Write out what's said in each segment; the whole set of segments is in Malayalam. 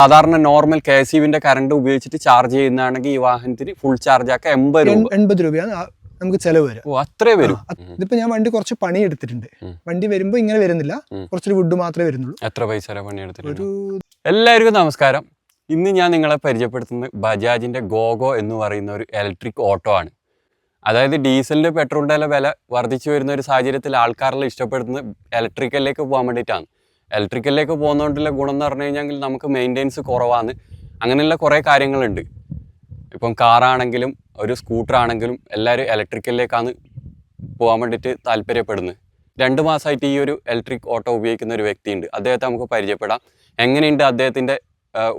സാധാരണ നോർമൽ KSEBിന്റെ കറണ്ട് ഉപയോഗിച്ചിട്ട് ചാർജ് ചെയ്യുന്നതാണെങ്കിൽ ഈ വാഹനത്തിന് ഫുൾ ചാർജ് ആക്കാൻ 80 രൂപയാണ് നമുക്ക് ചെലവ് വരും. അത്രേ വരും. ഇതിപ്പോ ഞാൻ വണ്ടി കുറച്ച് പണി എടുത്തിട്ടുണ്ട്. വണ്ടി വരുമ്പോ ഇങ്ങനെ വരുന്നില്ല, കുറച്ചൊരു വുഡ് മാത്രമേ വരുന്നുള്ളൂ. എത്ര പൈസ പണി എടുത്തിട്ടുണ്ട്? എല്ലാവർക്കും നമസ്കാരം. ഇന്ന് ഞാൻ നിങ്ങളെ പരിചയപ്പെടുത്തുന്നത് ബജാജിന്റെ ഗോഗോ എന്ന് പറയുന്ന ഒരു ഇലക്ട്രിക് ഓട്ടോ ആണ്. അതായത് ഡീസലിന്റെ പെട്രോളിന്റെ വില വർദ്ധിച്ചു വരുന്ന ഒരു സാഹചര്യത്തിൽ ആൾക്കാരെല്ലാം ഇഷ്ടപ്പെടുന്നത് ഇലക്ട്രിക്കലിലേക്ക് പോകാൻ വേണ്ടിയിട്ടാണ്. ഇലക്ട്രിക്കലിലേക്ക് പോകുന്നതുകൊണ്ടുള്ള ഗുണം എന്ന് പറഞ്ഞു കഴിഞ്ഞാൽ നമുക്ക് മെയിൻ്റെനൻസ് കുറവാണ്. അങ്ങനെയുള്ള കുറേ കാര്യങ്ങളുണ്ട്. ഇപ്പം കാറാണെങ്കിലും ഒരു സ്കൂട്ടറാണെങ്കിലും എല്ലാവരും ഇലക്ട്രിക്കലിലേക്കാണ് പോകാൻ വേണ്ടിയിട്ട് താല്പര്യപ്പെടുന്നത്. 2 മാസമായിട്ട് ഈ ഒരു ഇലക്ട്രിക് ഓട്ടോ ഉപയോഗിക്കുന്ന ഒരു വ്യക്തിയുണ്ട്. അദ്ദേഹത്തെ നമുക്ക് പരിചയപ്പെടാം. എങ്ങനെയുണ്ട് അദ്ദേഹത്തിൻ്റെ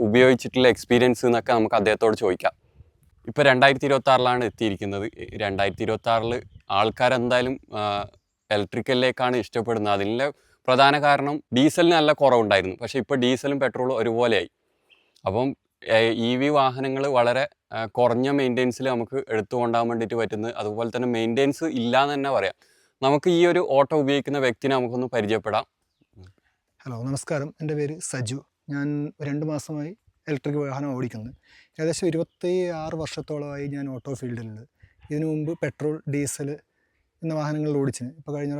ഉപയോഗിച്ചിട്ടുള്ള എക്സ്പീരിയൻസ് എന്നൊക്കെ നമുക്ക് അദ്ദേഹത്തോട് ചോദിക്കാം. ഇപ്പോൾ 2026 എത്തിയിരിക്കുന്നത്. 2026 ആൾക്കാരെന്തായാലും ഇലക്ട്രിക്കലിലേക്കാണ് ഇഷ്ടപ്പെടുന്നത്. അതിൻ്റെ പ്രധാന കാരണം ഡീസലിന് നല്ല കുറവുണ്ടായിരുന്നു. പക്ഷേ ഇപ്പോൾ ഡീസലും പെട്രോളും ഒരുപോലെയായി. അപ്പം EV വാഹനങ്ങൾ വളരെ കുറഞ്ഞ മെയിൻ്റെനൻസിൽ നമുക്ക് എടുത്തു കൊണ്ടുപോകാൻ വേണ്ടിയിട്ട് പറ്റുന്നത്. അതുപോലെ തന്നെ മെയിൻ്റെനൻസ് ഇല്ലയെന്ന് തന്നെ പറയാം. നമുക്ക് ഈ ഒരു ഓട്ടോ ഉപയോഗിക്കുന്ന വ്യക്തിനെ നമുക്കൊന്ന് പരിചയപ്പെടാം. ഹലോ, നമസ്കാരം. എൻ്റെ പേര് സജു. ഞാൻ 2 മാസമായി ഇലക്ട്രിക് വാഹനം ഓടിക്കുന്നത്. ഏകദേശം 26 വർഷത്തോളമായി ഞാൻ ഓട്ടോ ഫീൽഡിലുണ്ട്. ഇതിനു മുമ്പ് പെട്രോൾ, ഡീസൽ എന്ന വാഹനങ്ങളിൽ ഓടിച്ചത്. ഇപ്പോൾ കഴിഞ്ഞ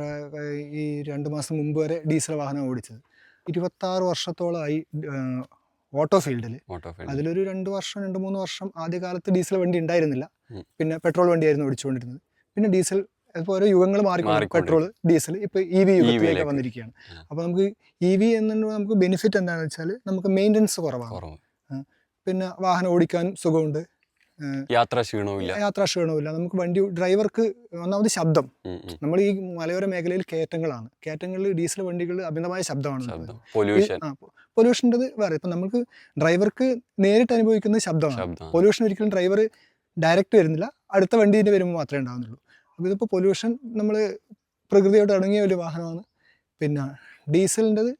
ഈ 2 മാസം മുമ്പ് വരെ ഡീസൽ വാഹനം ഓടിച്ചത്. 26 വർഷത്തോളമായി ഓട്ടോ ഫീൽഡിൽ. അതിലൊരു 2-3 വർഷം ആദ്യകാലത്ത് ഡീസൽ വണ്ടി ഉണ്ടായിരുന്നില്ല. പിന്നെ പെട്രോൾ വണ്ടിയായിരുന്നു ഓടിച്ചുകൊണ്ടിരുന്നത്. പിന്നെ ഡീസൽ ഇപ്പോൾ ഓരോ യുഗങ്ങൾ മാറിക്കൊണ്ട് പെട്രോൾ, ഡീസൽ, ഇപ്പോൾ EV യുഗത്തിലേക്ക് വന്നിരിക്കുകയാണ്. അപ്പോൾ നമുക്ക് EV എന്നുകൊണ്ട് നമുക്ക് ബെനിഫിറ്റ് എന്താണെന്ന് വെച്ചാൽ നമുക്ക് മെയിൻ്റനൻസ് കുറവാണ്. പിന്നെ വാഹനം ഓടിക്കാൻ സുഖമുണ്ട്, യാത്രാ ക്ഷീണവുമില്ല. നമുക്ക് വണ്ടി ഡ്രൈവർക്ക് ഒന്നാമത് ശബ്ദം. നമ്മൾ ഈ മലയോര മേഖലയിൽ കയറ്റങ്ങളിൽ ഡീസൽ വണ്ടികൾ അമിതമായ ശബ്ദമാണ്. പൊല്യൂഷൻ്റെത് വേറെ. ഇപ്പം നമുക്ക് ഡ്രൈവർക്ക് നേരിട്ട് അനുഭവിക്കുന്നത് ശബ്ദമാണ്. പൊല്യൂഷൻ ഒരിക്കലും ഡ്രൈവർ ഡയറക്റ്റ് വരുന്നില്ല, അടുത്ത വണ്ടീൻ്റെ വരുമ്പോൾ മാത്രമേ ഉണ്ടാകുന്നുള്ളൂ. അപ്പോൾ ഇതിപ്പോൾ പൊല്യൂഷൻ നമ്മൾ പ്രകൃതിയോട് ഇണങ്ങിയ ഒരു വാഹനമാണ്. പിന്നെ ഡീസലിൻ്റെത്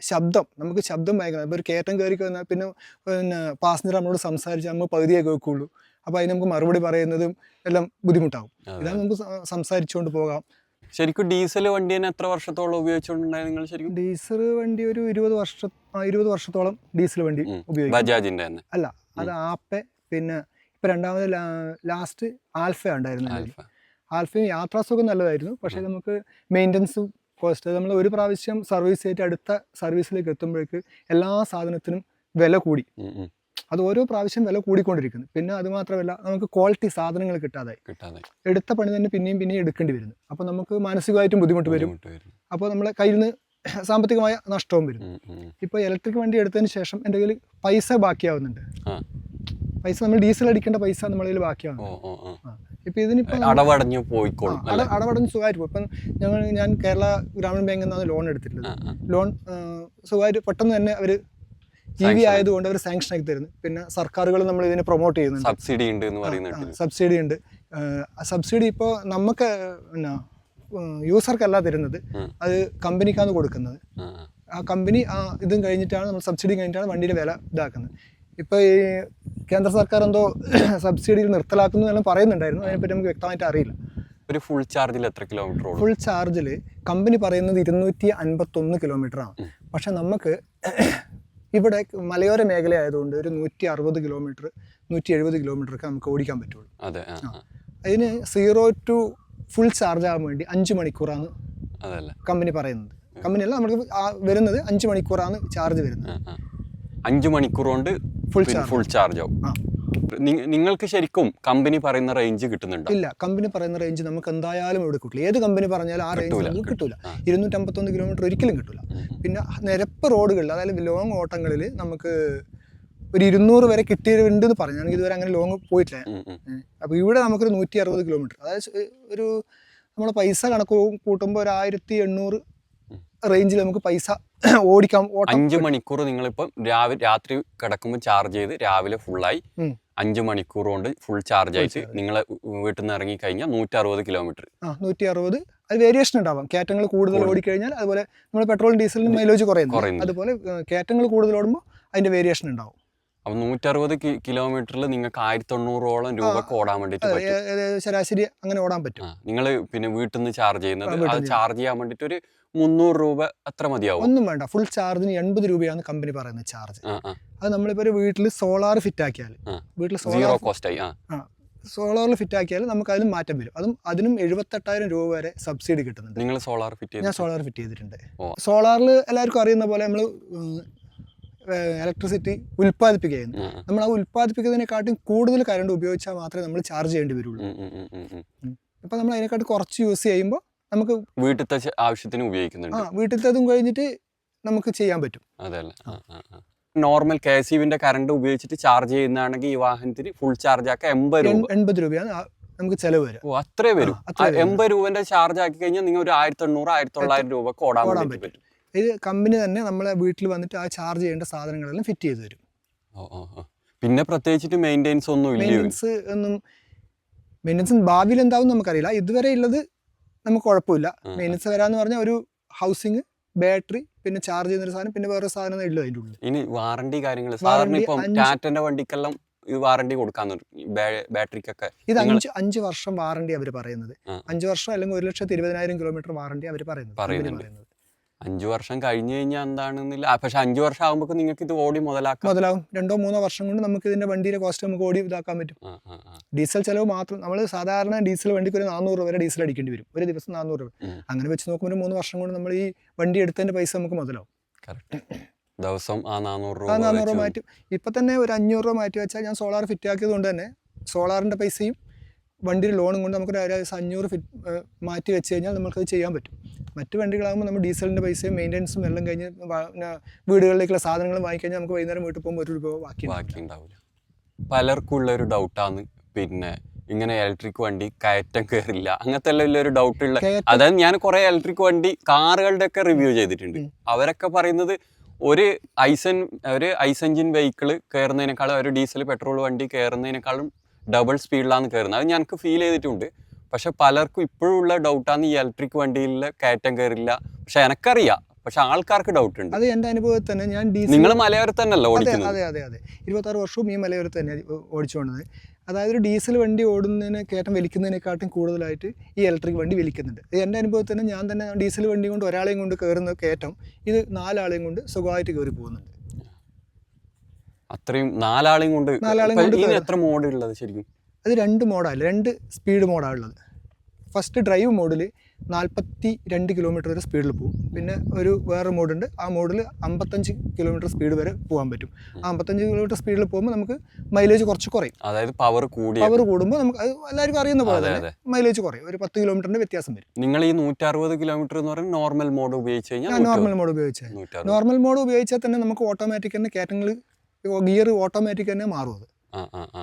ശബ്ദം, നമുക്ക് ശബ്ദം ഭയങ്കര. ഇപ്പോൾ ഒരു കയറ്റം കയറി കഴിഞ്ഞാൽ പിന്നെ പാസഞ്ചർ നമ്മളോട് സംസാരിച്ച് നമ്മൾ പകുതിയെ കേൾക്കുള്ളൂ. അപ്പോൾ അതിന് നമുക്ക് മറുപടി പറയുന്നതും എല്ലാം ബുദ്ധിമുട്ടാവും. ഇതാണ് നമുക്ക് സംസാരിച്ചുകൊണ്ട് പോകാം. ശരിക്കും ഡീസൽ വണ്ടി തന്നെ എത്ര വർഷത്തോളം ഉപയോഗിച്ചുകൊണ്ടുണ്ടായത് നിങ്ങൾ? ശരിക്കും ഡീസൽ വണ്ടി ഒരു 20 വർഷത്തോളം ഡീസൽ വണ്ടി ഉപയോഗിക്കും. ബജാജിന്റെ തന്നെ അല്ല, അത് ആപ്പെ. പിന്നെ ഇപ്പം രണ്ടാമത് ലാസ്റ്റ് ആൽഫ ഉണ്ടായിരുന്നു. ആൽഫയും യാത്രാസുഖം നല്ലതായിരുന്നു. പക്ഷേ നമുക്ക് മെയിൻ്റനൻസ് കോസ്റ്റ്, നമ്മൾ ഒരു പ്രാവശ്യം സർവീസ് ചെയ്തിട്ട് അടുത്ത സർവീസിലേക്ക് എത്തുമ്പോഴേക്ക് എല്ലാ സാധനത്തിനും വില കൂടി. അത് ഓരോ പ്രാവശ്യം വില കൂടിക്കൊണ്ടിരിക്കുന്നു. പിന്നെ അത് മാത്രമല്ല, നമുക്ക് ക്വാളിറ്റി സാധനങ്ങൾ കിട്ടാതെ എടുത്ത പണി തന്നെ പിന്നെയും എടുക്കേണ്ടി വരുന്നു. അപ്പോൾ നമുക്ക് മാനസികമായിട്ടും ബുദ്ധിമുട്ട് വരും. അപ്പോൾ നമ്മളെ കയ്യിൽ നിന്ന് സാമ്പത്തികമായ നഷ്ടവും വരും. ഇപ്പോൾ ഇലക്ട്രിക് വണ്ടി എടുത്തതിന് ശേഷം എൻ്റെ കയ്യിൽ പൈസ ബാക്കിയാവുന്നുണ്ട്. നമ്മൾ ഡീസൽ അടിക്കേണ്ട പൈസ നമ്മുടെ കയ്യിൽ ബാക്കിയാവുന്നു. ഇപ്പം ഇതിനിപ്പോൾ അടവടഞ്ഞ് സുഖമായിട്ട് പോകും. ഇപ്പം ഞാൻ കേരള ഗ്രാമീൺ ബാങ്കിൽ നിന്നാണ് ലോൺ എടുത്തിട്ടുള്ളത്. ലോൺ സുഖമായിട്ട് പെട്ടെന്ന് തന്നെ അവർ EV ആയതുകൊണ്ട് അവർ സാങ്ഷൻ ആക്കി തരുന്നു. പിന്നെ സർക്കാരുകൾ നമ്മൾ ഇതിനെ പ്രൊമോട്ട് ചെയ്യുന്നുണ്ട്. സബ്സിഡി ഉണ്ട്. സബ്സിഡി ഇപ്പോൾ നമുക്ക് യൂസർക്കല്ല തരുന്നത്, അത് കമ്പനിക്കാണ് കൊടുക്കുന്നത്. ആ കമ്പനി ഇതും കഴിഞ്ഞിട്ടാണ്, നമ്മൾ സബ്സിഡി കഴിഞ്ഞിട്ടാണ് വണ്ടിയുടെ വില ഇതാക്കുന്നത്. ഇപ്പോൾ ഈ കേന്ദ്ര സർക്കാർ എന്തോ സബ്സിഡിയിൽ നിർത്തലാക്കുന്നു എല്ലാം പറയുന്നുണ്ടായിരുന്നു. അതിനെപ്പറ്റി നമുക്ക് വ്യക്തമായിട്ട് അറിയില്ല. ഒരു ഫുൾ ചാർജിൽ എത്ര കിലോമീറ്റർ? ഫുൾ ചാർജിൽ കമ്പനി പറയുന്നത് 251 കിലോമീറ്ററാണ്. പക്ഷെ നമുക്ക് ഇവിടെ മലയോര മേഖല ആയതുകൊണ്ട് ഒരു 160 കിലോമീറ്റർ, 170 കിലോമീറ്ററൊക്കെ നമുക്ക് ഓടിക്കാൻ പറ്റുള്ളൂ. അതിന് 0 to ഫുൾ ചാർജ് ആകാൻ വേണ്ടി 5 മണിക്കൂറാണ് കമ്പനി പറയുന്നത്. കമ്പനിയല്ല, നമുക്ക് വരുന്നത് 5 മണിക്കൂറാണ് ചാർജ് വരുന്നത്. 5 മണിക്കൂർ കൊണ്ട് ഫുൾ ചാർജ് ആവും. നിങ്ങൾക്ക് ശരിക്കും കമ്പനി പറയുന്ന റേഞ്ച് കിട്ടുന്നുണ്ടോ? ഇല്ല, കമ്പനി പറയുന്ന റേഞ്ച് നമുക്ക് എന്തായാലും ഇവിടെ കിട്ടില്ല. ഏത് കമ്പനി പറഞ്ഞാലും ആ റേഞ്ച് നമുക്ക് കിട്ടില്ല. 251 കിലോമീറ്റർ ഒരിക്കലും കിട്ടില്ല. പിന്നെ നിരപ്പ് റോഡുകളിൽ, അതായത് ലോങ് ഓട്ടങ്ങളിൽ നമുക്ക് ഒരു 200 വരെ കിട്ടിയിട്ടുണ്ടെന്ന് പറഞ്ഞു. എനിക്ക് ഇതുവരെ അങ്ങനെ ലോങ് പോയിട്ടില്ല. അപ്പോൾ ഇവിടെ നമുക്കൊരു 160 കിലോമീറ്റർ, അതായത് ഒരു നമ്മൾ പൈസ കണക്ക് കൂട്ടുമ്പോൾ ഒരു 1800 റേഞ്ചിൽ നമുക്ക് പൈസ ഓടിക്കാം. 5 മണിക്കൂർ നിങ്ങളിപ്പം രാത്രി കിടക്കുമ്പോൾ ചാർജ് ചെയ്ത് രാവിലെ ഫുള്ളായി 5 മണിക്കൂർ കൊണ്ട് ഫുൾ ചാർജ് ആയിട്ട് നിങ്ങൾ വീട്ടിൽ നിന്ന് ഇറങ്ങി കഴിഞ്ഞാൽ 160 കിലോമീറ്റർ. 160. അത് വേരിയേഷൻ ഉണ്ടാവാം. കയറ്റങ്ങൾ കൂടുതൽ ഓടിക്കഴിഞ്ഞാൽ, അതുപോലെ നമ്മൾ പെട്രോളും ഡീസലിനും മൈലേജ് കുറയുന്നു. അതുപോലെ കയറ്റങ്ങൾ കൂടുതൽ ഓടുമ്പോൾ അതിൻ്റെ വേരിയേഷൻ ഉണ്ടാവും. അപ്പൊ 160 കിലോമീറ്ററിൽ നിങ്ങൾക്ക് 1900ഓളം രൂപക്ക് ഓടാൻ വേണ്ടിട്ട് പറ്റും. ശരാശരി അങ്ങനെ ഓടാൻ പറ്റും. നിങ്ങൾ പിന്നെ വീട്ടിൽ നിന്ന് ചാർജ് ചെയ്യുന്നത്, അത് ചാർജ് ചെയ്യാൻ വേണ്ടിട്ട് ഒരു 300 രൂപ അത്ര മതിയാവും? ഒന്നും വേണ്ട, ഫുൾ ചാർജിന് 80 രൂപയാണ് കമ്പനി പറയുന്നത് ചാർജ്. അത് നമ്മളിപ്പോ ഒരു വീട്ടിൽ സോളാർ ഫിറ്റ് ആക്കിയാൽ, വീട്ടിൽ സീറോ കോസ്റ്റ് ആയി സോളാറിൽ ഫിറ്റ് ആക്കിയാൽ നമുക്ക് അതിലും മാറ്റം വരും. അതിനും 78,000 രൂപ വരെ സബ്സിഡി കിട്ടുന്നുണ്ട്. നിങ്ങൾ സോളാർ ഫിറ്റ് ചെയ്തു? ഞാൻ സോളാർ ഫിറ്റ് ചെയ്തിട്ടുണ്ട്. സോളാറിൽ എല്ലാവർക്കും അറിയുന്ന പോലെ നമ്മൾ ഇലക്ട്രിസിറ്റി ഉൽപ്പാദിപ്പിക്കുന്നു. നമ്മൾ ആ ഉൽപ്പാദിപ്പിക്കുന്നതിനെക്കാട്ടും കൂടുതൽ കറണ്ട് ഉപയോഗിച്ചാൽ മാത്രമേ നമ്മൾ ചാർജ് ചെയ്യേണ്ടി വരുള്ളൂ. ഇപ്പൊ നമ്മൾ അതിനെക്കാട്ടും കുറച്ച് യൂസ് ചെയ്യുമ്പോൾ നമുക്ക് വീട്ടിലത്തെ ആവശ്യത്തിന് ഉപയോഗിക്കുന്നുണ്ട്. വീട്ടിലത്തതും കഴിഞ്ഞിട്ട് നമുക്ക് ചെയ്യാൻ പറ്റും. അതല്ലേ, നോർമൽ KCBന്റെ കറണ്ട് ഉപയോഗിച്ചിട്ട് ചാർജ് ചെയ്യുന്നതാണെങ്കിൽ ഈ വാഹനത്തിന് ഫുൾ ചാർജ് ആക്കാൻ 80 രൂപയാണ് നമുക്ക് ചെലവ് വരും. അത്രേ വരും. 80 രൂപന്റെ ചാർജ് ആക്കി കഴിഞ്ഞാൽ നിങ്ങൾ ഒരു 1800-1900 രൂപക്ക് ഓടാൻ പറ്റും. ഇത് കമ്പനി തന്നെ നമ്മളെ വീട്ടിൽ വന്നിട്ട് ആ ചാർജ് ചെയ്യേണ്ട സാധനങ്ങളെല്ലാം ഫിറ്റ് ചെയ്ത് തരും. പിന്നെ പ്രത്യേകിച്ചിട്ട് മെയിൻ്റെനൻസ് ഒന്നും മെയിൻ്റെനൻസ് ഭാവിയിൽ എന്താവും നമുക്കറിയില്ല. ഇതുവരെ ഉള്ളത് നമുക്ക് കുഴപ്പമില്ല. മെയിൻ്റെനൻസ് വരാന്ന് പറഞ്ഞാൽ ഒരു ഹൗസിങ്, ബാറ്ററി, പിന്നെ ചാർജ് ചെയ്യുന്ന ഒരു സാധനം, പിന്നെ വേറെ സാധനം ഉള്ളു അതിൻ്റെ ഉള്ളിൽ. ഇനി വാറണ്ടി കാര്യങ്ങൾ സാധാരണ ഇപ്പം ടാറ്റന്റെ വണ്ടിക്കെല്ലാം വാറണ്ടി കൊടുക്കാൻ ബാറ്ററിക്കൊക്കെ ഇത് 5 വർഷം വാറണ്ടി അവർ പറയുന്നത്. 5 വർഷം അല്ലെങ്കിൽ 1,20,000 കിലോമീറ്റർ വാറണ്ടി അവർ പറയുന്നത്. 5 വർഷം കഴിഞ്ഞു കഴിഞ്ഞാൽ എന്താണെന്നില്ല. പക്ഷെ 5 വർഷം ആകുമ്പോൾ നിങ്ങൾക്ക് ഇത് ഓടി മുതലാവും. 2-3 വർഷം കൊണ്ട് നമുക്ക് ഇതിന്റെ വണ്ടിയുടെ കോസ്റ്റ് നമുക്ക് ഓടി ഇതാക്കാൻ പറ്റും. ഡീസൽ ചെലവ് മാത്രം നമ്മൾ സാധാരണ ഡീസൽ വണ്ടിക്ക് ഒരു 400 രൂപ വരെ ഡീസൽ അടിക്കേണ്ടി വരും, ഒരു ദിവസം 400 രൂപ. അങ്ങനെ വെച്ച് നോക്കുമ്പോൾ 3 വർഷം കൊണ്ട് നമ്മൾ ഈ വണ്ടി എടുത്തതിന്റെ പൈസ നമുക്ക് മുതലാവും. ദിവസം 400 രൂപ മാറ്റി. ഇപ്പൊ തന്നെ ഒരു 500 രൂപ മാറ്റി വെച്ചാൽ, ഞാൻ സോളാർ ഫിറ്റ് ആക്കിയത് കൊണ്ട് തന്നെ സോളാറിന്റെ പൈസയും വണ്ടിയുടെ ലോണും കൊണ്ട് നമുക്ക് 500 മാറ്റി വെച്ച് കഴിഞ്ഞാൽ നമുക്കത് ചെയ്യാൻ പറ്റും. മറ്റു വണ്ടികളാകുമ്പോൾ നമ്മൾ ഡീസലിൻ്റെ പൈസയും മെയിൻ്റെനൻസും എല്ലാം കഴിഞ്ഞ് വീടുകളിലേക്കുള്ള സാധനങ്ങൾ വാങ്ങിക്കഴിഞ്ഞാൽ നമുക്ക് വൈകുന്നേരം വീട്ടിൽ പോകുമ്പോൾ 1 രൂപ ബാക്കി ഉണ്ടാവില്ല. പലർക്കും ഉള്ളൊരു ഡൗട്ടാണ് പിന്നെ ഇങ്ങനെ ഇലക്ട്രിക് വണ്ടി കയറ്റം കയറില്ല, അങ്ങനത്തെ എല്ലാം ഒരു ഡൗട്ട് ഉള്ള. അതായത് ഞാൻ കുറെ ഇലക്ട്രിക് വണ്ടി കാറുകളുടെ ഒക്കെ റിവ്യൂ ചെയ്തിട്ടുണ്ട്. അവരൊക്കെ പറയുന്നത് ഒരു ഐസ് എഞ്ചിൻ വെഹിക്കിൾ കയറുന്നതിനേക്കാളും ഒരു ഡീസൽ പെട്രോൾ വണ്ടി കയറുന്നതിനേക്കാളും ഡബിൾ സ്പീഡിലാണ് കയറുന്നത്. അത് ഞങ്ങൾക്ക് ഫീൽ ചെയ്തിട്ടുണ്ട്. പക്ഷെ പലർക്കും ഇപ്പോഴും ഉള്ള ഡൗട്ടാണ് ഈ ഇലക്ട്രിക് വണ്ടിയിൽ കയറ്റം കയറില്ല. പക്ഷെ എനക്കറിയാം, പക്ഷെ ആൾക്കാർക്ക് ഡൗട്ട് ഉണ്ട്. അത് എൻ്റെ അനുഭവത്തിൽ തന്നെ ഞാൻ നിങ്ങൾ മലയോരത്ത് തന്നെയല്ല ഓടിക്കുന്നത്? അതെ 26 വർഷവും ഈ മലയോരത്ത് തന്നെ ഓടിച്ചുകൊണ്ടത്. അതായത് ഒരു ഡീസൽ വണ്ടി ഓടുന്നതിന് കയറ്റം വലിക്കുന്നതിനെക്കാട്ടും കൂടുതലായിട്ട് ഈ ഇലക്ട്രിക് വണ്ടി വലിക്കുന്നുണ്ട്. എൻ്റെ അനുഭവത്തിൽ തന്നെ ഞാൻ തന്നെ ഡീസൽ വണ്ടി കൊണ്ട് ഒരാളെയും കൊണ്ട് കയറുന്ന കയറ്റം ഇത് 4 ആളെയും കൊണ്ട് സുഖമായിട്ട് കയറി പോകുന്നുണ്ട്. അത്രയും 4 ആളെയും കൊണ്ട് എത്ര മോഡ് ഉള്ളത് ശരിക്കും? അത് 2 മോഡാണ്, 2 സ്പീഡ് മോഡാണ് ഉള്ളത്. ഫസ്റ്റ് ഡ്രൈവ് മോഡിൽ 42 കിലോമീറ്റർ വരെ സ്പീഡിൽ പോകും. പിന്നെ ഒരു വേറെ മോഡുണ്ട്, ആ മോഡിൽ 55 കിലോമീറ്റർ സ്പീഡ് വരെ പോകാൻ പറ്റും. ആ 55 കിലോമീറ്റർ സ്പീഡിൽ പോകുമ്പോൾ നമുക്ക് മൈലേജ് കുറച്ച് കുറയും. അതായത് പവർ കൂടുമ്പോൾ നമുക്ക് അത് എല്ലാവർക്കും അറിയുന്ന പോലെ തന്നെ മൈലേജ് കുറയും, ഒരു 10 കിലോമീറ്ററിന്റെ വ്യത്യാസം വരും. നിങ്ങൾ ഈ 160 കിലോമീറ്റർ എന്ന് പറയുന്നത് നോർമൽ മോഡ് ഉപയോഗിച്ച് കഴിഞ്ഞാൽ? നോർമൽ മോഡ് ഉപയോഗിച്ചാൽ തന്നെ നമുക്ക് ഓട്ടോമാറ്റിക് തന്നെ കയറ്റങ്ങൾ, ഗിയർ ഓട്ടോമാറ്റിക് തന്നെ മാറും.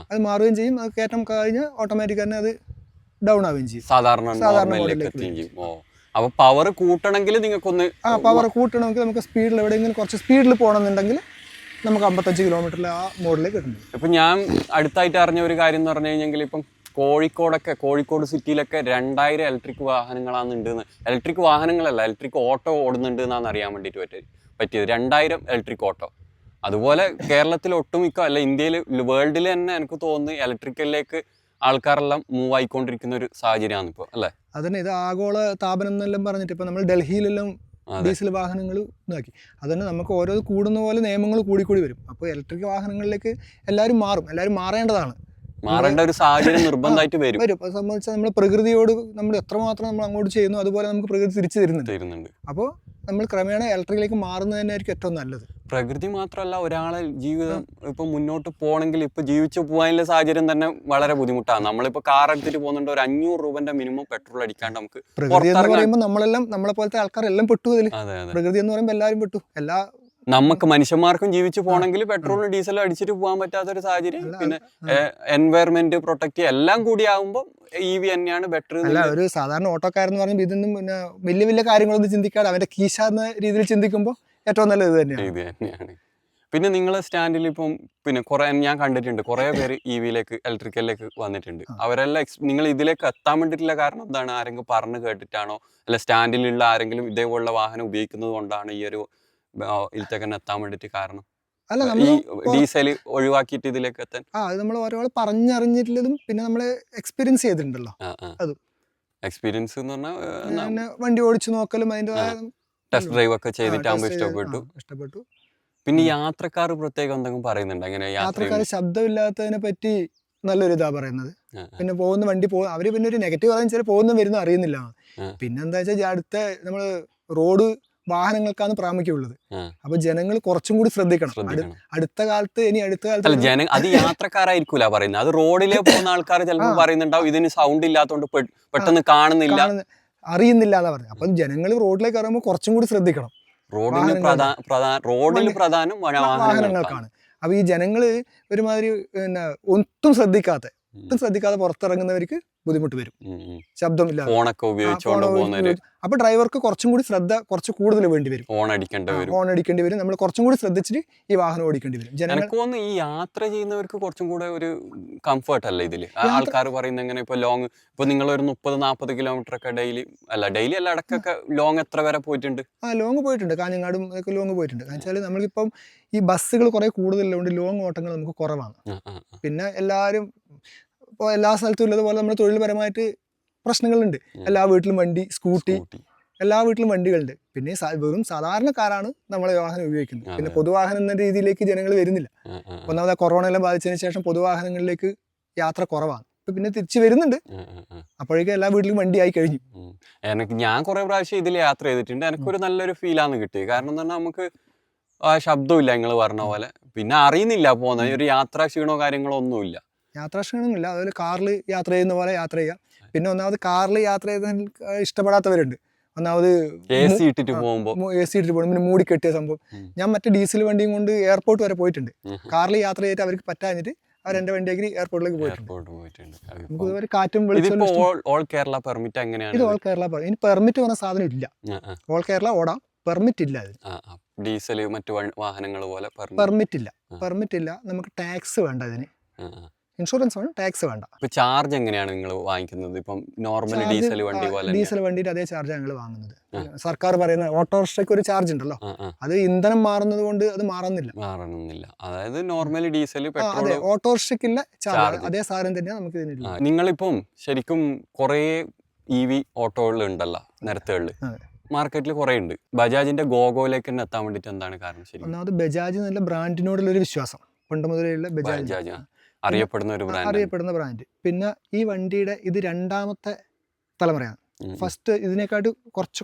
അത് മാറുകയും ചെയ്യും. അത് കയറ്റം കഴിഞ്ഞ് ഓട്ടോമാറ്റിക് തന്നെ അത് ഡൗൺ ആവുകയും ചെയ്യും, സാധാരണ മോഡിലേക്ക്. അപ്പൊ പവർ കൂട്ടണമെങ്കിൽ നിങ്ങൾക്കൊന്ന് പവർ കൂട്ടണമെങ്കിൽ നമുക്ക് സ്പീഡിൽ എവിടെയെങ്കിലും കുറച്ച് സ്പീഡിൽ പോകണമെന്നുണ്ടെങ്കിൽ നമുക്ക് 55 കിലോമീറ്ററിൽ ആ മോഡിലേക്ക് കിട്ടുന്നുണ്ട്. ഇപ്പൊ ഞാൻ അടുത്തായിട്ട് അറിഞ്ഞ ഒരു കാര്യം എന്ന് പറഞ്ഞു കഴിഞ്ഞെങ്കിൽ ഇപ്പം കോഴിക്കോട് സിറ്റിയിലൊക്കെ 2000 ഇലക്ട്രിക് വാഹനങ്ങളാണ് ഉണ്ടെന്ന്. ഇലക്ട്രിക് വാഹനങ്ങളല്ല, ഇലക്ട്രിക് ഓട്ടോ ഓടുന്നുണ്ട് എന്നാണ് അറിയാൻ വേണ്ടിയിട്ട് പറ്റിയത്. 2000 ഇലക്ട്രിക് ഓട്ടോ. അതുപോലെ കേരളത്തിൽ ഒട്ടുമിക്ക അല്ല, ഇന്ത്യയിൽ, വേൾഡിൽ തന്നെ എനിക്ക് തോന്നുന്നു ഇലക്ട്രിക്കലിലേക്ക് ആൾക്കാരെല്ലാം മൂവ് ആയിക്കൊണ്ടിരിക്കുന്ന ഒരു സാഹചര്യമാണ് ഇപ്പോൾ, അല്ലേ? അതന്നെ, ഇത് ആഗോള താപനം എന്നെല്ലാം പറഞ്ഞിട്ട് ഇപ്പൊ നമ്മൾ ഡൽഹിയിലെല്ലാം ഡീസൽ വാഹനങ്ങൾ ഇതാക്കി. അതന്നെ നമുക്ക് ഓരോ കൂടുന്ന പോലെ നിയമങ്ങൾ കൂടിക്കൂടി വരും. അപ്പോൾ ഇലക്ട്രിക് വാഹനങ്ങളിലേക്ക് എല്ലാവരും മാറേണ്ടതാണ്. മാറേണ്ട ഒരു സാഹചര്യം നിർബന്ധമായിട്ട് വരും. അത് സംബന്ധിച്ചാൽ നമ്മൾ പ്രകൃതിയോട് നമ്മൾ എത്രമാത്രം നമ്മൾ അങ്ങോട്ട് ചെയ്യുന്നു അതുപോലെ നമുക്ക് പ്രകൃതി തിരിച്ചു തരുന്നുണ്ട്. അപ്പോൾ നമ്മൾ ക്രമേണ ഇലക്ട്രിക്കിലേക്ക് മാറുന്നത് തന്നെയായിരിക്കും ഏറ്റവും നല്ലത്. പ്രകൃതി മാത്രമല്ല, ഒരാളെ ജീവിതം ഇപ്പൊ മുന്നോട്ട് പോകണമെങ്കിൽ ഇപ്പൊ ജീവിച്ചു പോകാനുള്ള സാഹചര്യം തന്നെ വളരെ ബുദ്ധിമുട്ടാണ്. നമ്മളിപ്പോ കാർ എടുത്തിട്ട് പോകുന്നുണ്ട്, ഒരു 500 രൂപന്റെ മിനിമം പെട്രോൾ അടിക്കാണ്ട് നമുക്ക്. പ്രകൃതി എന്ന് പറയുമ്പോൾ നമ്മളെ പോലത്തെ ആൾക്കാരെല്ലാം പെട്ടു അതിൽ. പ്രകൃതി എന്ന് പറയുമ്പോൾ എല്ലാവരും പെട്ടു. നമുക്ക് മനുഷ്യന്മാർക്കും ജീവിച്ചു പോകണമെങ്കിൽ പെട്രോളും ഡീസലും അടിച്ചിട്ട് പോകാൻ പറ്റാത്തൊരു സാഹചര്യം. പിന്നെ എൻവയറൺമെന്റ് പ്രൊട്ടക്ട് എല്ലാം കൂടി ആകുമ്പോൾ EV തന്നെയാണ് ബെറ്റർ. അല്ല, ഒരു സാധാരണ ഓട്ടോക്കാരെന്ന് പറയുമ്പോൾ ഇതൊന്നും പിന്നെ വലിയ കാര്യങ്ങളൊന്നും ചിന്തിക്കാതെ അവന്റെ കീശ എന്ന രീതിയിൽ ചിന്തിക്കുമ്പോൾ ഏറ്റവും നല്ലത് ഇത് തന്നെയാണ്. പിന്നെ നിങ്ങളെ സ്റ്റാൻഡിൽ ഇപ്പം പിന്നെ കുറെ ഞാൻ കണ്ടിട്ടുണ്ട്, കുറെ പേര് EVയിലേക്ക് ഇലക്ട്രിക്കലിലേക്ക് വന്നിട്ടുണ്ട്. അവരെല്ലാം നിങ്ങൾ ഇതിലേക്ക് എത്താൻ വേണ്ടിയിട്ടുള്ള കാരണം എന്താണ്? ആരെങ്കിലും പറഞ്ഞു കേട്ടിട്ടാണോ, അല്ല സ്റ്റാൻഡിലുള്ള ആരെങ്കിലും ഇതേപോലുള്ള വാഹനം ഉപയോഗിക്കുന്നത് കൊണ്ടാണ് ഈ ഒരു ഇതിലേക്ക് എത്താൻ വേണ്ടിയിട്ട് കാരണം? അല്ല ഈ നമ്മൾ ഡീസൽ ഒഴിവാക്കിയിട്ട് ഇതിലേക്ക് എത്താൻ? അത് നമ്മൾ ഒരാൾ പറഞ്ഞറിഞ്ഞിട്ടുള്ളതും പിന്നെ നമ്മൾ എക്സ്പീരിയൻസ് ചെയ്തിട്ടുണ്ടല്ലോ അതും. എക്സ്പീരിയൻസ് എന്ന് പറഞ്ഞാൽ പിന്നെ വണ്ടി ഓടിച്ചു നോക്കലും അതിൻ്റെ ടെസ്റ്റ് ഡ്രൈവ് ഒക്കെ ചെയ്തിട്ടാകുമ്പോൾ ഇഷ്ടപ്പെട്ടു. പിന്നെ യാത്രക്കാർ പ്രത്യേകം എന്തെങ്കിലും പറയുന്നുണ്ട് അങ്ങനെ? യാത്രക്കാർ ശബ്ദമില്ലാത്തതിനെ പറ്റി നല്ലൊരു ഇതാ പറയുന്നത്. പിന്നെ പോകുന്ന വണ്ടി അവര് പിന്നെ ഒരു നെഗറ്റീവ് പറയാൻ വെച്ചാൽ പോകുന്ന വരുന്ന അറിയുന്നില്ല. പിന്നെ എന്താ വെച്ചാൽ അടുത്ത നമ്മള് റോഡ് വാഹനങ്ങൾക്കാണ് പ്രാമുഖ്യമുള്ളത്. അപ്പൊ ജനങ്ങൾ കുറച്ചും കൂടി ശ്രദ്ധിക്കണം. അടുത്ത കാലത്ത് അത് യാത്രക്കാരായിരിക്കൂല പറയുന്നത്, അത് റോഡിലെ പോകുന്ന ആൾക്കാർ ചിലപ്പോൾ പറയുന്നുണ്ടാവും ഇതിന് സൗണ്ട് ഇല്ലാത്തതുകൊണ്ട് പെട്ടെന്ന് കാണുന്നില്ല, അറിയുന്നില്ല എന്നാ പറഞ്ഞത്. അപ്പൊ ജനങ്ങൾ റോഡിലേക്ക് ഇറങ്ങുമ്പോൾ കുറച്ചും കൂടി ശ്രദ്ധിക്കണം. റോഡിൽ പ്രധാനം വാഹനങ്ങൾക്കാണ്. അപ്പൊ ഈ ജനങ്ങള് ഒരുമാതിരി പിന്നെ ഒട്ടും ശ്രദ്ധിക്കാതെ പുറത്തിറങ്ങുന്നവർക്ക് ബുദ്ധിമുട്ട് വരും. ശബ്ദമില്ല, ഫോണൊക്കെ ഉപയോഗിച്ചുകൊണ്ട് അപ്പൊ ഡ്രൈവർക്ക് കുറച്ചും കൂടി ശ്രദ്ധ കുറച്ച് കൂടുതൽ വേണ്ടി വരും. ഹോൺ അടിക്കേണ്ടി വരും. നമ്മൾ കുറച്ചും കൂടി ശ്രദ്ധിച്ചിട്ട് ഈ വാഹനം ഓടിക്കേണ്ടി വരും. എനിക്ക് തോന്നുന്നു ഈ യാത്ര ചെയ്യുന്നവർക്ക് കുറച്ചും കൂടെ ഒരു കംഫർട്ട് അല്ല ഇതില്. ആൾക്കാർ പറയുന്നത് എങ്ങനെ, ഇപ്പൊ ലോങ്, ഇപ്പൊ നിങ്ങൾ ഒരു 30-40 കിലോമീറ്റർ ഒക്കെ ഡെയിലി അല്ല ഇടക്കൊക്കെ ലോങ് എത്ര വരെ പോയിട്ടുണ്ട്? ലോങ് പോയിട്ടുണ്ട്. കാഞ്ഞങ്ങാടും ഒക്കെ ലോങ് പോയിട്ടുണ്ട്. കാരണം വെച്ചാൽ നമ്മളിപ്പം ഈ ബസ്സുകൾ കുറെ കൂടുതലുള്ളതുകൊണ്ട് ലോങ് ഓട്ടങ്ങൾ നമുക്ക് കുറവാണ്. പിന്നെ എല്ലാവരും ഇപ്പോൾ എല്ലാ സ്ഥലത്തും ഉള്ളതുപോലെ നമ്മൾ തൊഴിൽപരമായിട്ട് പ്രശ്നങ്ങളുണ്ട്. എല്ലാ വീട്ടിലും വണ്ടി, സ്കൂട്ടി, എല്ലാ വീട്ടിലും വണ്ടികളുണ്ട്. പിന്നെ വെറും സാധാരണക്കാരാണ് നമ്മളെ വാഹനം ഉപയോഗിക്കുന്നത്. പിന്നെ പൊതുവാഹനം എന്ന രീതിയിലേക്ക് ജനങ്ങൾ വരുന്നില്ല. ഒന്നാമത് കൊറോണ എല്ലാം ബാധിച്ചതിന് ശേഷം പൊതുവാഹനങ്ങളിലേക്ക് യാത്ര കുറവാണ്. പിന്നെ തിരിച്ചു വരുന്നുണ്ട്. അപ്പോഴേക്കും എല്ലാ വീട്ടിലും വണ്ടി ആയി കഴിഞ്ഞു. ഞാൻ കുറെ പ്രാവശ്യം ഇതിൽ യാത്ര ചെയ്തിട്ടുണ്ട്. എനിക്കൊരു നല്ലൊരു ഫീലാണ് കിട്ടിയത്. കാരണം എന്ന് പറഞ്ഞാൽ നമുക്ക് ശബ്ദമില്ല, നിങ്ങൾ പറഞ്ഞ പോലെ. പിന്നെ അറിയുന്നില്ല പോകുന്നത്, ഒരു യാത്രാ ക്ഷീണോ കാര്യങ്ങളോ ഒന്നുമില്ല. യാത്രാക്ഷീണമില്ല. അതുപോലെ കാറിൽ യാത്ര ചെയ്യുന്ന പോലെ യാത്ര ചെയ്യാം. പിന്നെ ഒന്നാമത് കാറിൽ യാത്ര ചെയ്താൽ ഇഷ്ടപ്പെടാത്തവരുണ്ട്. ഒന്നാമത് AC ഇട്ടിട്ട് പോകുമ്പോൾ പിന്നെ മൂടിക്കെട്ടിയ സംഭവം. ഞാൻ മറ്റേ ഡീസൽ വണ്ടിയും കൊണ്ട് എയർപോർട്ട് വരെ പോയിട്ടുണ്ട്. കാറിൽ യാത്ര ചെയ്തിട്ട് അവർക്ക് പറ്റാഞ്ഞിട്ട് അവർ എന്റെ വണ്ടിയാക്കി എയർപോർട്ടിലേക്ക് പോയിട്ടുണ്ട്. നമുക്ക് ഇതുവരെ കാറ്റും വെളിച്ചം. ഓൾ കേരള പെർമിറ്റ് എങ്ങനെയാണ്? ഇത് ഓൾ കേരള ഇനി പെർമിറ്റ് പറഞ്ഞ സാധനം ഇല്ല. ഓൾ കേരള ഓടാം, പെർമിറ്റ് ഇല്ല. ഡീസൽ മറ്റു വാഹനങ്ങൾ പോലെ പെർമിറ്റ് ഇല്ല. നമുക്ക് ടാക്സ് വേണ്ട ഇതിന്. ഇൻഷുറൻസ് വേണം, ടാക്സ് വേണ്ട. ചാർജ് എങ്ങനെയാണ് നിങ്ങൾ വാങ്ങിക്കുന്നത്? ഇപ്പം നോർമൽ ഡീസൽ വണ്ടി പോലെ? ഡീസൽ വണ്ടിയുടെ അതേ ചാർജ് ഞങ്ങൾ വാങ്ങുന്നത്. സർക്കാർ പറയുന്ന ഓട്ടോറിക്ഷയ്ക്ക് ഒരു ചാർജ് ഉണ്ടല്ലോ, അത് ഇന്ധനം മാറുന്നത് കൊണ്ട് അത് മാറുന്നില്ല. അതായത് നോർമൽ ഡീസൽ, പെട്രോൾ, ഓട്ടോറിക്ഷയ്ക്കുള്ള ചാർജ് അതേ സാധനം തന്നെയാണ് നമുക്ക് ഇതിന്. നിങ്ങളിപ്പം ശരിക്കും കുറേ EV ഓട്ടോകൾ ഉണ്ടല്ലോ നിരത്തുകളിൽ, മാർക്കറ്റിൽ കുറെ ഉണ്ട്. ബജാജിന്റെ ഗോഗോയിലേക്ക് തന്നെ എത്താൻ വേണ്ടിട്ട് എന്താണ് കാരണം? ശരി, ഒന്നാമത് ബജാജ് എന്നുള്ള ബ്രാൻഡിനോടുള്ള ഒരു വിശ്വാസം പണ്ട് മുതലുള്ള ബജാജ് അറിയപ്പെടുന്ന ബ്രാൻഡ്. പിന്നെ ഈ വണ്ടിയുടെ ഇത് രണ്ടാമത്തെ തലമുറയാണ്. ഫസ്റ്റ് ഇതിനെക്കാട്ട് കുറച്ച്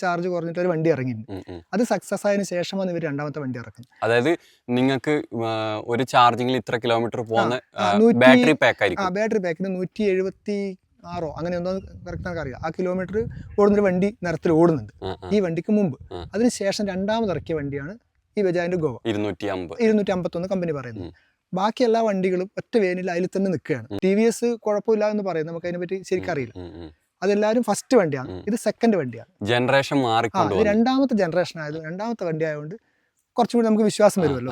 ചാർജ് കുറഞ്ഞിട്ട് ഒരു വണ്ടി ഇറങ്ങിയിട്ടുണ്ട്. അത് സക്സസ് ആയതിനു ശേഷമാണ് ഇവർ രണ്ടാമത്തെ വണ്ടി ഇറക്കുന്നത്. അതായത് നിങ്ങൾക്ക് ഒരു ചാർജിങ്ങിൽ ഇത്ര കിലോമീറ്റർ പോകുന്ന ബാറ്ററി പാക്ക് ആയിരിക്കും. ബാറ്ററി പാക്കിന് 176 അങ്ങനെ എന്തോ കറക്റ്റ് നമുക്ക് അറിയാം. ആ കിലോമീറ്റർ ഓടുന്നൊരു വണ്ടി നിരത്തിൽ ഓടുന്നുണ്ട് ഈ വണ്ടിക്ക് മുമ്പ്. അതിനുശേഷം രണ്ടാമത് ഇറക്കിയ വണ്ടിയാണ് ഈ ബജാജിന്റെ ഗോവ 251 കമ്പനി പറയുന്നത്. ബാക്കി എല്ലാ വണ്ടികളും ഒറ്റ വേനിൽ അതിൽ തന്നെ നിൽക്കുകയാണ്. TVS കുഴപ്പമില്ല എന്ന് പറയും, നമുക്ക് അതിനെ പറ്റി ശരിക്കും അറിയില്ല. അതെല്ലാവരും ഫസ്റ്റ് വണ്ടിയാണ്, ഇത് സെക്കൻഡ് വണ്ടിയാണ്. ജനറേഷൻ ഇത് രണ്ടാമത്തെ ജനറേഷൻ ആയത്, രണ്ടാമത്തെ വണ്ടി ആയതുകൊണ്ട് കുറച്ചുകൂടി നമുക്ക് വിശ്വാസം വരുമല്ലോ.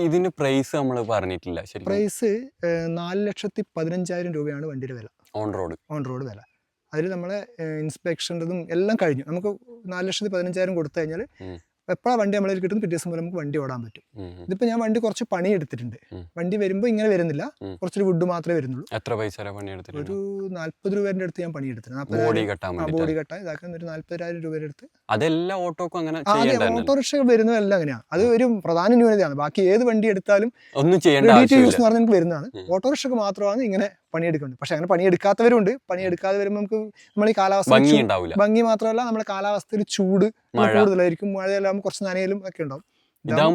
ഇതിന് പ്രൈസ് നമ്മൾ പറഞ്ഞിട്ടില്ല. പ്രൈസ് 4,15,000 രൂപയാണ് വണ്ടിയുടെ വില, ഓൺ റോഡ് വില. അതിൽ നമ്മളെ ഇൻസ്പെക്ഷൻ്റെതും എല്ലാം കഴിഞ്ഞു. നമുക്ക് 4,15,000 കൊടുത്തു കഴിഞ്ഞാൽ എപ്പോഴാണ് വണ്ടി നമ്മളതിൽ കിട്ടുന്നത് പിറ്റേ ദിവസം പോലെ നമുക്ക് വണ്ടി ഓടാൻ പറ്റും. ഇതിപ്പോൾ ഞാൻ വണ്ടി കുറച്ച് പണി എടുത്തിട്ടുണ്ട്. വണ്ടി വരുമ്പോൾ ഇങ്ങനെ വരുന്നില്ല, കുറച്ചൊരു വുഡ് മാത്രമേ വരുന്നുള്ളൂ. എത്ര പൈസ പണി എടുത്തിട്ടുണ്ട്? ഒരു 40 രൂപേൻ്റെ അടുത്ത് ഞാൻ പണി എടുത്തിട്ടുണ്ട്. ബോഡി കെട്ടാൻ ഇതാക്കാൻ ഒരു 40,000 രൂപയുടെ അടുത്ത്. അതെല്ലാം ഓട്ടോക്കും അങ്ങനെ? ഓട്ടോറിക്ഷ വരുന്നതെല്ലാം അങ്ങനെയാണ്. അത് ഒരു പ്രധാന ന്യൂനതയാണ്. ബാക്കി ഏത് വണ്ടി എടുത്താലും ഒന്നും ചെയ്യേണ്ട യൂസ് എന്ന് പറഞ്ഞാൽ വരുന്നതാണ്. ഓട്ടോറിക്ഷക്ക് മാത്രമാണ് ഇങ്ങനെ പണിയെടുക്കുന്നുണ്ട്. പക്ഷെ അങ്ങനെ പണിയെടുക്കാത്തവരുണ്ട്. പണിയെടുക്കാതെ വരുമ്പോൾ നമുക്ക് നമ്മൾ ഈ കാലാവസ്ഥ ഭംഗി മാത്രമല്ല, നമ്മുടെ കാലാവസ്ഥയിൽ ചൂട് കൂടുതലായിരിക്കും. മഴയെല്ലാം കുറച്ച് നനയലും ഒക്കെ ഉണ്ടാവും.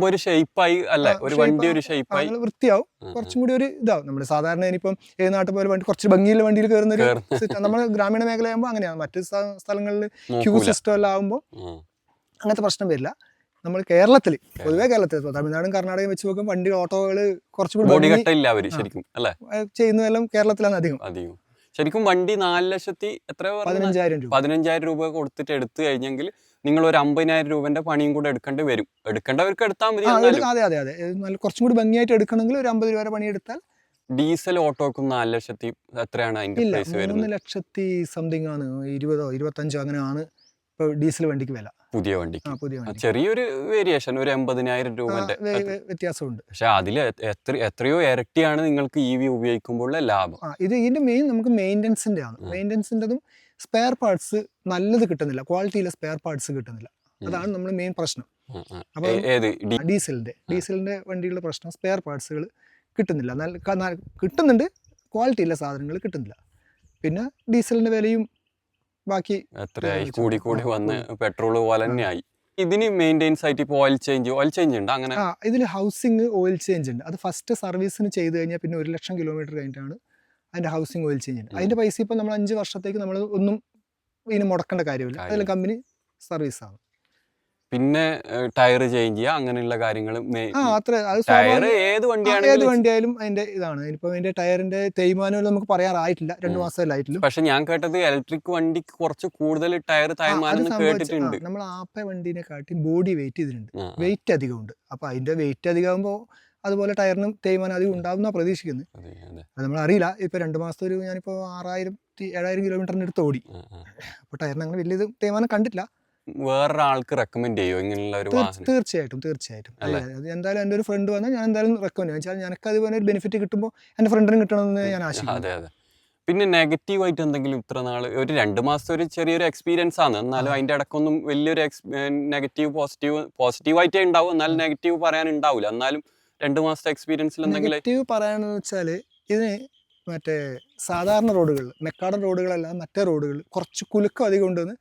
ഒരു ഷേപ്പായി അല്ല, ഒരു വണ്ടി ഒരു ഷേപ്പായി വൃത്തിയാവും, കുറച്ചും കൂടി ഒരു ഇതാവും. നമ്മൾ സാധാരണ ഇനിയിപ്പം ഏത് നാട്ടിൽ പോലെ വണ്ടി കുറച്ച് ഭംഗിയുള്ള വണ്ടിയിൽ കയറുന്നൊരു നമ്മുടെ ഗ്രാമീണ മേഖലയാകുമ്പോൾ അങ്ങനെയാണ്. മറ്റു സ്ഥലങ്ങളിൽ ക്യൂ സിസ്റ്റം എല്ലാം ആകുമ്പോൾ അങ്ങനത്തെ പ്രശ്നം വരില്ല. നമ്മൾ കേരളത്തിൽ പൊതുവെ തമിഴ്നാടും കർണാടകയും വെച്ച് നോക്കുമ്പോൾ വണ്ടി ഓട്ടോകൾ കുറച്ചുകൂടി ചെയ്യുന്നതെല്ലാം കേരളത്തിലാണ് അധികം. ശരിക്കും വണ്ടി 4,15,000 രൂപ കൊടുത്തിട്ട് എടുത്തു കഴിഞ്ഞെങ്കിൽ നിങ്ങൾ ഒരു 50,000 രൂപന്റെ പണിയും കൂടെ എടുക്കേണ്ടി വരും. എടുക്കേണ്ടവർക്ക് എടുത്താൽ മതി. അതെ, കുറച്ചും കൂടി ഭംഗിയായിട്ട് എടുക്കണമെങ്കിൽ ഒരു 50 രൂപ പണി എടുത്താൽ. ഡീസൽ ഓട്ടോക്കും 4 ലക്ഷത്തി എത്രയാണ് അതിന്റെ പ്രൈസ് വരുന്നത്? 3 ലക്ഷത്തി സംതിങ് ആണ്, 20-25 അങ്ങനെയാണ് ഇപ്പോൾ ഡീസൽ വണ്ടിക്ക് വില. പുതിയ വണ്ടിക്ക് പുതിയ വണ്ടി ചെറിയൊരു വേരിയേഷൻ, ഒരു 80,000 രൂപന്റെ വ്യത്യാസമുണ്ട്. പക്ഷെ അതിൽ എത്രയോ ഇരട്ടിയാണ് നിങ്ങൾക്ക് EV ഉപയോഗിക്കുമ്പോഴുള്ള ലാഭം. ഇതിന്റെ മെയിൻ നമുക്ക് മെയിൻ്റനൻസിന്റെ ആണ്. മെയിൻ്റനൻസിൻ്റെതും സ്പെയർ പാർട്സ് നല്ലത് കിട്ടുന്നില്ല, ക്വാളിറ്റിയിലെ സ്പെയർ പാർട്സ് കിട്ടുന്നില്ല. അതാണ് നമ്മൾ മെയിൻ പ്രശ്നം. അപ്പോൾ ഡീസലിന്റെ വണ്ടികളുടെ പ്രശ്നം സ്പെയർ പാർട്സുകൾ കിട്ടുന്നില്ല. കിട്ടുന്നുണ്ട്, ക്വാളിറ്റി ഉള്ള സാധനങ്ങൾ കിട്ടുന്നില്ല. പിന്നെ ഡീസലിന്റെ വിലയും ബാക്കി എത്രയായി കൂടി വന്ന് പെട്രോൾ പോലെ തന്നെയായി. ഇതിന് മെയിൻ്റെനൻസ് ആയിട്ട് ഇപ്പോൾ ഓയിൽ ചേഞ്ച് ഉണ്ട് അങ്ങനെ. ഇതിൽ ഹൗസിംഗ് ഓയിൽ ചേഞ്ച് ഉണ്ട്. അത് ഫസ്റ്റ് സർവീസിന് ചെയ്ത് കഴിഞ്ഞാൽ പിന്നെ 1,00,000 കിലോമീറ്റർ കഴിഞ്ഞിട്ടാണ് അതിന്റെ ഹൗസിംഗ് ഓയിൽ ചേഞ്ച് ഉണ്ട്. അതിന്റെ പൈസ ഇപ്പം നമ്മൾ 5 വർഷത്തേക്ക് നമ്മൾ ഒന്നും ഇതിന് മുടക്കേണ്ട കാര്യമില്ല. അതിൽ കമ്പനി സർവീസാണ്. പിന്നെ ടയർ ചേഞ്ച് ചെയ്യുക, അങ്ങനെയുള്ള കാര്യങ്ങൾ. ടയർ ഏത് വണ്ടിയായാലും അതിന്റെ ഇതാണ്. ഇപ്പൊ അതിന്റെ ടയറിന്റെ തേയ്മാനം നമുക്ക് പറയാറായിട്ടില്ല, 2 മാസമായിട്ടുള്ളൂ. പക്ഷെ ഞാൻ കേട്ടത് ഇലക്ട്രിക് വണ്ടിക്ക് കുറച്ച് കൂടുതൽ ടയർ തേയ്മാനം കേട്ടിട്ടുണ്ട്. നമ്മൾ ആപ്പ വണ്ടീനെ കാട്ടി ബോഡി വെയിറ്റ് ഇതിനുണ്ട്, വെയിറ്റ് അധികമുണ്ട്. അപ്പൊ അതിന്റെ വെയിറ്റ് അധികമാകുമ്പോൾ അതുപോലെ ടയറിനും തേയ്മാനം അധികം ഉണ്ടാവുന്ന പ്രതീക്ഷിക്കുന്നത്. അത് നമ്മൾ അറിയില്ല. ഇപ്പൊ 2 മാസത്തെ ഞാനിപ്പോ 6,000-7,000 കിലോമീറ്ററിന് അടുത്ത് ഓടി. അപ്പൊ ടയറിന് അങ്ങനെ വലിയ തേയ്മാനം കണ്ടിട്ടില്ല. വേറൊരാൾക്ക് റെക്കമെൻഡ് ചെയ്യുമോ ഇങ്ങനെയുള്ള ഒരു വാഹനം? തീർച്ചയായിട്ടും. എന്തായാലും എൻ്റെ ഒരു ഫ്രണ്ട് വന്നാൽ ഞാൻ എന്തായാലും റെക്കമെൻഡ് ചെയ്യും. വെച്ചാൽ എനിക്ക് അതുപോലെ ഒരു ബെനിഫിറ്റ് കിട്ടുമ്പോൾ എൻ്റെ ഫ്രണ്ടിനും കിട്ടണമെന്ന് ഞാൻ ആശിക്കുന്നു. അതെ. പിന്നെ നെഗറ്റീവായിട്ട് എന്തെങ്കിലും ഇത്ര നാൾ ഒരു 2 മാസത്തെ ഒരു ചെറിയൊരു എക്സ്പീരിയൻസ് ആണ്, എന്നാലും അതിൻ്റെ ഇടയ്ക്കൊന്നും വലിയൊരു നെഗറ്റീവ് പോസിറ്റീവായിട്ടേ ഉണ്ടാവും, എന്നാലും നെഗറ്റീവ് പറയാനുണ്ടാവില്ല. എന്നാലും 2 മാസത്തെ എക്സ്പീരിയൻസിൽ എന്തെങ്കിലും നെഗറ്റീവ് പറയാനെന്ന് വെച്ചാൽ ഇതിന് മറ്റേ സാധാരണ റോഡുകൾ, മെക്കാഡൻ റോഡുകളല്ല, മറ്റേ റോഡുകൾ കുറച്ച് കുലുക്കം അധികം ഉണ്ടെന്ന്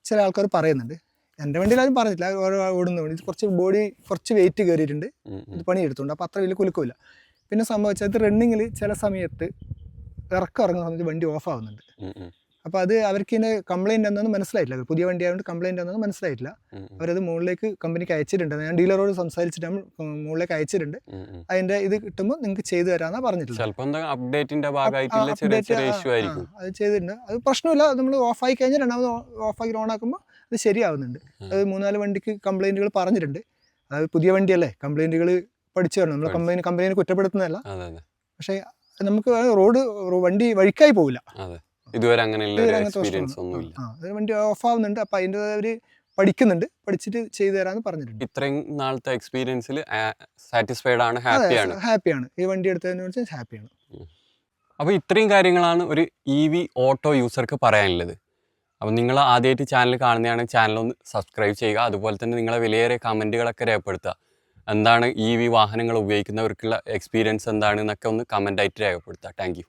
ചില ആൾക്കാർ പറയുന്നുണ്ട്. എൻ്റെ വണ്ടിയിലാരും പറഞ്ഞിട്ടില്ല, ഓടുന്ന വണ്ടി കുറച്ച് ബോഡി കുറച്ച് വെയിറ്റ് കയറിയിട്ടുണ്ട്, ഇത് പണിയെടുത്തുണ്ട്. അപ്പോൾ അത്ര വലിയ കുലുക്കമില്ല. പിന്നെ സംഭവിച്ചത് റണ്ണിങ്ങിൽ ചില സമയത്ത് ഇറങ്ങുന്ന സമയത്ത് വണ്ടി ഓഫ് ആവുന്നുണ്ട്. അപ്പോൾ അത് അവർക്ക് ഇതിൻ്റെ കംപ്ലയിൻ്റ് എന്താണെന്ന് മനസ്സിലായിട്ടില്ല. പുതിയ വണ്ടി ആയതുകൊണ്ട് കംപ്ലയിൻ്റ് എന്താണെന്ന് മനസ്സിലായിട്ടില്ല. അവരത് മുകളിലേക്ക് കമ്പനിക്ക് അയച്ചിട്ടുണ്ട്. ഞാൻ ഡീലറോട് സംസാരിച്ചിട്ട് മുകളിലേക്ക് അയച്ചിട്ടുണ്ട്. അതിൻ്റെ ഇത് കിട്ടുമ്പോൾ നിങ്ങൾക്ക് ചെയ്തു തരാമെന്നാണ് പറഞ്ഞിട്ടുള്ളത്. അത് ചെയ്തിട്ടുണ്ട്. അത് പ്രശ്നമില്ല. നമ്മൾ ഓഫായി കഴിഞ്ഞാൽ രണ്ടാമത് ഓഫാക്കി ഓണാക്കുമ്പോൾ അത് ശരിയാവുന്നുണ്ട്. അത് 3-4 വണ്ടിക്ക് കംപ്ലയിൻറ്റുകൾ പറഞ്ഞിട്ടുണ്ട്. അതായത് പുതിയ വണ്ടിയല്ലേ, കംപ്ലയിൻറ്റുകൾ പഠിച്ചു വരണം. നമ്മൾ കമ്പനിയെ കുറ്റപ്പെടുത്തുന്നതല്ല. പക്ഷേ നമുക്ക് വണ്ടി വഴിക്കായി പോവില്ല. ഇതുവരെ അങ്ങനെയുള്ള എക്സ്പീരിയൻസ് ഒന്നുമില്ല. വണ്ടി ഓഫ് ആവുന്നുണ്ട്. അപ്പം അതിൻ്റെ അവർ പഠിച്ചിട്ട് ചെയ്തു തരാമെന്ന് പറഞ്ഞിട്ടുണ്ട്. ഇത്രയും നാളത്തെ എക്സ്പീരിയൻസിൽ സാറ്റിസ്ഫൈഡ് ആണ്, ഹാപ്പിയാണ്. ഈ വണ്ടി എടുത്തതിനെ കുറിച്ച് ഹാപ്പിയാണ്. അപ്പോൾ ഇത്രയും കാര്യങ്ങളാണ് ഒരു EV ഓട്ടോ യൂസർക്ക് പറയാനുള്ളത്. അപ്പോൾ നിങ്ങൾ ആദ്യമായിട്ട് ചാനൽ കാണുന്നതാണെങ്കിൽ ചാനലൊന്ന് സബ്സ്ക്രൈബ് ചെയ്യുക. അതുപോലെ തന്നെ നിങ്ങളെ വിലയേറിയ കമൻറ്റുകളൊക്കെ രേഖപ്പെടുത്തുക. എന്താണ് EV വാഹനങ്ങൾ ഉപയോഗിക്കുന്നവർക്കുള്ള എക്സ്പീരിയൻസ് എന്താണെന്നൊക്കെ ഒന്ന് കമൻ്റായിട്ട് രേഖപ്പെടുത്തുക. Thank you.